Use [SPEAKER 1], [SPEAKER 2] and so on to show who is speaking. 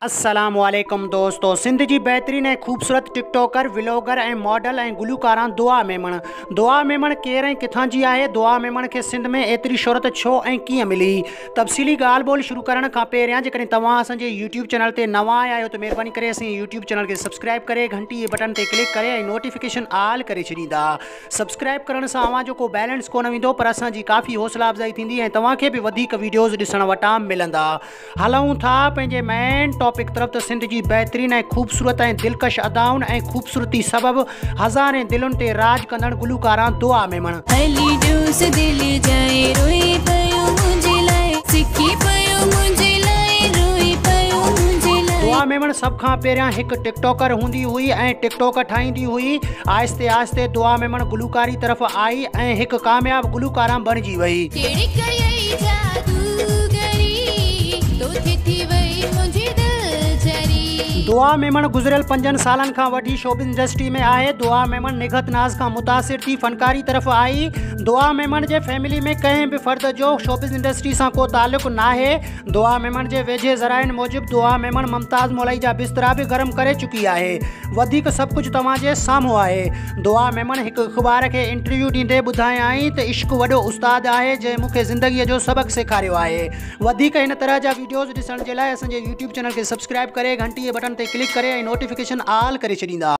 [SPEAKER 1] अस्सलामुअलैकुम दोस्तों। सिंध जी बहितरीन ऐं खूबसूरत टिकटॉकर व्लॉगर ऐं मॉडल ऐं गुलकारा दुआ मेमण केरु ऐं किथां जी आहे? दुआ मेमण के सिंध में एतिरी शोहरत छो ऐं कीअं मिली? तफ़सीली ॻाल्हि ॿोल शुरू करण खां पहिरियां जेकॾहिं तव्हां असांजे यूट्यूब चैनल ते नवां आया आहियो त महिरबानी करे असांजे यूट्यूब चैनल खे सब्सक्राइब करे घंटी जे बटन ते क्लिक करे ऐं नोटिफिकेशन ऑल करे छॾींदा। सब्सक्राइब करण सां अव्हां जो को बैलेंस कोन वेंदो, पर असांजी काफ़ी हौसला अफ़ज़ाई थींदी ऐं तव्हांखे बि वधीक वीडियोज़ ॾिसण वटां मिलंदा। हलूं था पंहिंजे मेन टॉपिक तरफ। तो सिंध जी बहितरीन ऐं खूबसूरत ऐं दिलकश अदाउनि ऐं खूबसूरती सबब हज़ारे दिलुनि ते राज कंदड़ गुलकारा दुआ मेमण। दुआ मेमण सब खां पहिरियां हिकु टिकटॉकर हूंदी हुई ऐं टिकटॉक ठाहींदी हुई। आहिस्ते आहिस्ते दुआ मेमण गुलकारी तरफ़ आई ऐं हिकु कामयाब गुलकारा बणिजी वई। दुआ मेमण गुज़रियल 5 सालन खां वठी शोबिज़ इंडस्ट्री में आहे। दुआ मेमण निघत नाज़ खां मुतासिर थी फनकारी तरफ़ आई। दुआ मेमण जे फैमिली में कंहिं बि फ़र्द जो शोबिज़ इंडस्ट्री सां को ताल्लुक़ नाहे। दुआ मेमण जे वेझे ज़राइनि मूजिब दुआ मेमण मुमताज़ मौलई जा बिस्तरा भी गरम करे चुकी आहे। वधीक सभु कुझु तव्हां जे साम्हूं आहे। दुआ मेमण हिकु अख़बार खे इंटरव्यू ॾींदे ॿुधायई त इश्क वॾो उस्ताद आहे जंहिं मूंखे ज़िंदगीअ जो सबक़ सेखारियो आहे। वधीक इन तरह जा वीडियोज़ ॾिसण जे लाइ असांजे यूट्यूब चैनल खे सब्सक्राइब करे घंटी जे बटन ते क्लिक करे ऐं नोटिफिकेशन ऑल करे छॾींदा।